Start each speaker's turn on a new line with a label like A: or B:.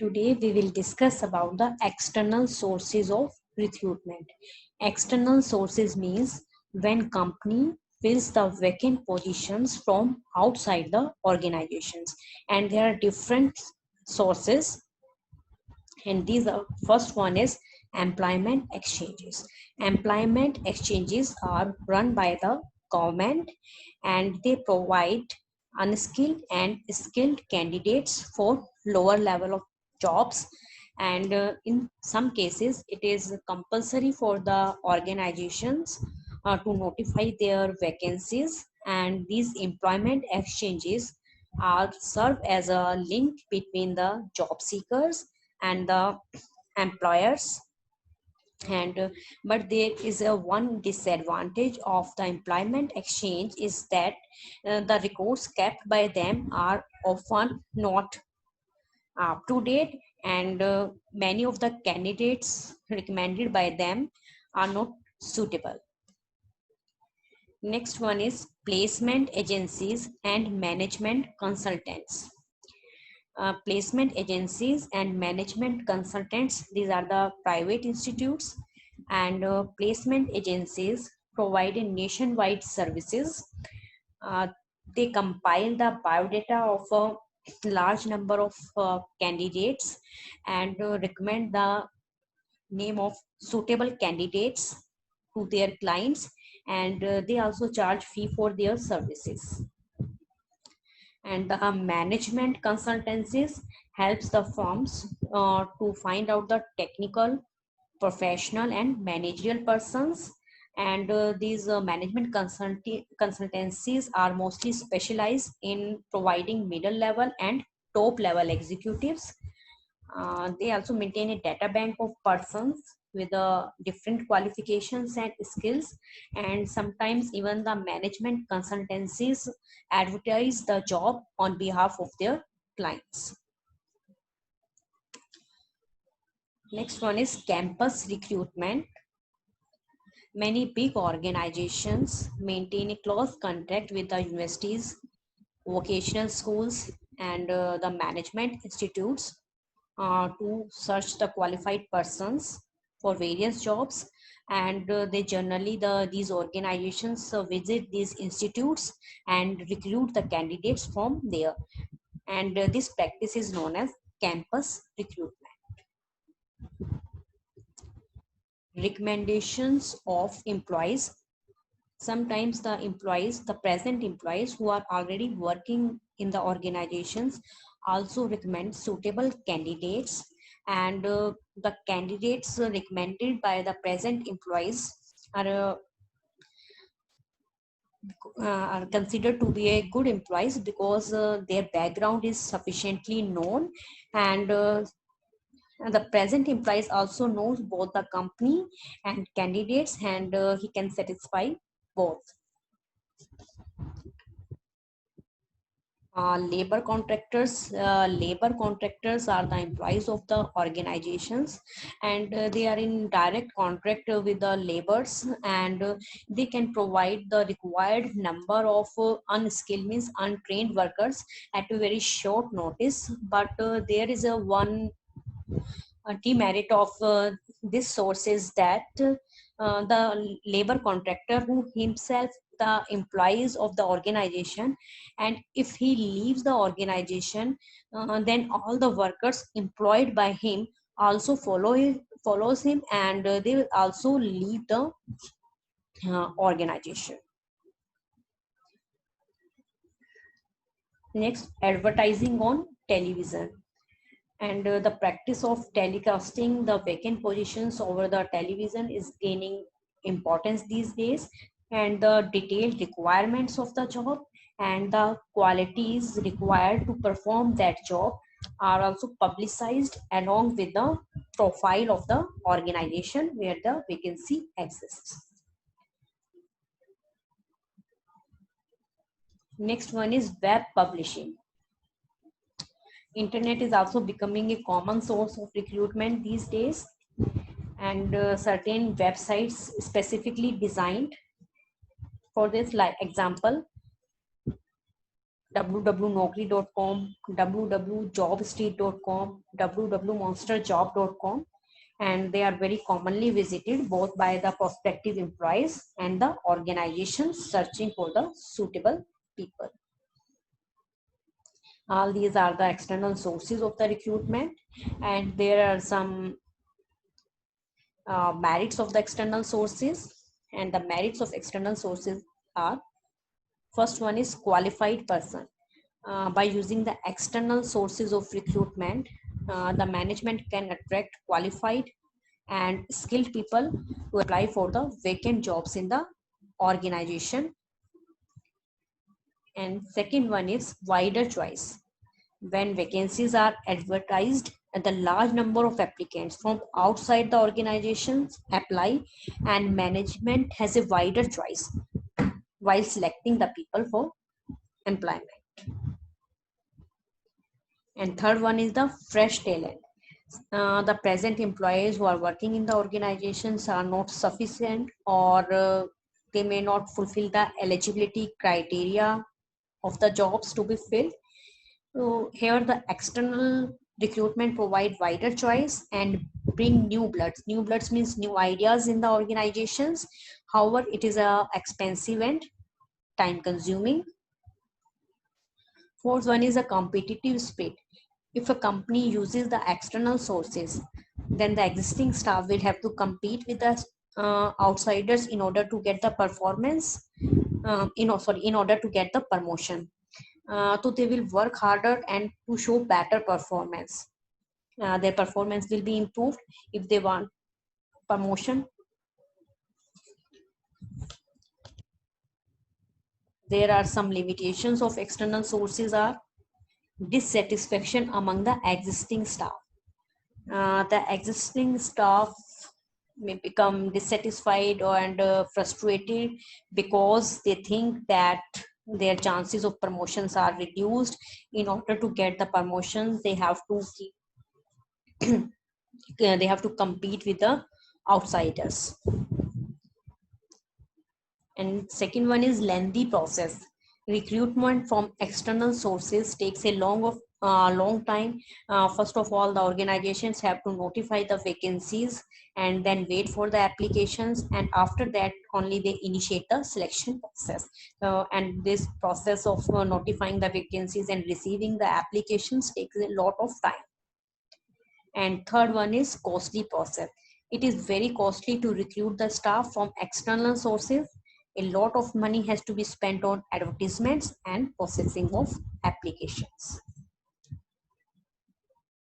A: Today we will discuss about the external sources of recruitment. External sources means when company fills the vacant positions from outside the organizations, and there are different sources, and these are first one is employment exchanges. Employment exchanges are run by the government, and they provide unskilled and skilled candidates for lower level of jobs, and in some cases it is compulsory for the organizations to notify their vacancies, and these employment exchanges are serve as a link between the job seekers and the employers. And but there is a one disadvantage of the employment exchange is that the records kept by them are often not up to date, and many of the candidates recommended by them are not suitable. Next one is placement agencies and management consultants. Placement agencies and management consultants, these are the private institutes, and placement agencies provide nationwide services. uh, they compile the biodata of a large number of candidates, and recommend the name of suitable candidates to their clients, and they also charge fee for their services. And the management consultancies helps the firms to find out the technical, professional and managerial persons, and these management consultancies are mostly specialized in providing middle level and top level executives. They also maintain a data bank of persons with different qualifications and skills, and sometimes even the management consultancies advertise the job on behalf of their clients. Next one is campus recruitment. Many big organizations maintain a close contact with the universities, vocational schools, and the management institutes to search the qualified persons for various jobs, and they generally these organizations visit these institutes and recruit the candidates from there, and this practice is known as campus recruitment. Recommendations of employees. Sometimes the present employees who are already working in the organizations also recommend suitable candidates, and the candidates recommended by the present employees are are considered to be a good employees because their background is sufficiently known, and the present employees also knows both the company and candidates, and he can satisfy both. Labor contractors are the employees of the organizations, and they are in direct contract with the laborers, and they can provide the required number of unskilled means untrained workers at a very short notice. But there is a one demerit of this source is that the labor contractor who himself the employees of the organization, and if he leaves the organization, then all the workers employed by him also follows him, and they will also leave the organization. Next, advertising on television, and the practice of telecasting the vacant positions over the television is gaining importance these days, and the detailed requirements of the job and the qualities required to perform that job are also publicized along with the profile of the organization where the vacancy exists. Next one is web publishing. Internet is also becoming a common source of recruitment these days, and certain websites specifically designed for this, like example www.naukri.com, www.jobstreet.com, www.monsterjob.com, and they are very commonly visited both by the prospective employees and the organizations searching for the suitable people. All these are the external sources of the recruitment, and there are some merits of the external sources. And the merits of external sources are: first one is qualified person. By using the external sources of recruitment, the management can attract qualified and skilled people to apply for the vacant jobs in the organization. And second one is wider choice. When vacancies are advertised, the large number of applicants from outside the organizations apply, and management has a wider choice while selecting the people for employment. And third one is the fresh talent. The present employees who are working in the organizations are not sufficient, or they may not fulfill the eligibility criteria of the jobs to be filled. So here the external recruitment provide wider choice and bring new bloods. New bloods means new ideas in the organizations. However, it is expensive and time consuming. Fourth one is a competitive speed. If a company uses the external sources, then the existing staff will have to compete with the outsiders in order to get the performance, in order to get the promotion. So they will work harder and to show better performance. Their performance will be improved if they want promotion. There are some limitations of external sources are dissatisfaction among the existing staff. The existing staff may become dissatisfied and frustrated because they think that their chances of promotions are reduced. In order to get the promotions, they have to they have to compete with the outsiders. And second one is lengthy process. Recruitment from external sources takes a long time. First of all, the organizations have to notify the vacancies and then wait for the applications, and after that only they initiate the selection process. And this process of notifying the vacancies and receiving the applications takes a lot of time. And third one is costly process. It is very costly to recruit the staff from external sources. A lot of money has to be spent on advertisements and processing of applications.